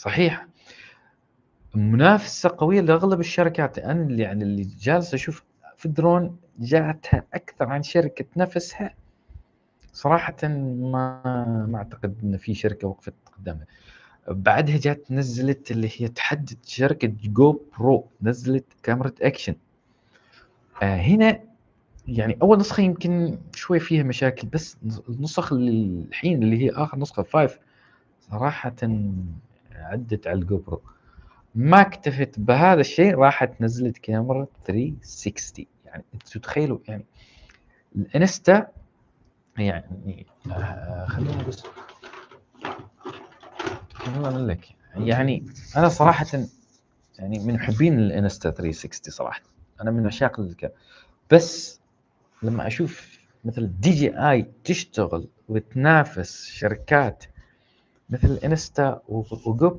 صحيح منافسة قوية لأغلب الشركات. أنا اللي جالس أشوف في الدرون جاتها أكثر عن شركة نفسها صراحةً. ما أعتقد إن في شركة وقفت قدامها. بعدها جات نزّلت اللي هي تحدّث شركة GoPro نزّلت كاميرا أكشن. هنا يعني أول نسخة يمكن شوي فيها مشاكل، بس النسخ الحين اللي هي آخر نسخة 5 صراحةً عدِّت على الGoPro. ما اكتفت بهذا الشيء، راحت نزّلت كاميرا 360. يعني أنتم تخيلوا يعني الإنستا يعني خلّيني أقول لك يعني أنا صراحةً يعني من محبين الإنستا 360 صراحة. أنا من عشاق بس لمّا أشوف مثل DJI تشتغل وتنافس شركات مثل إنستا وGoPro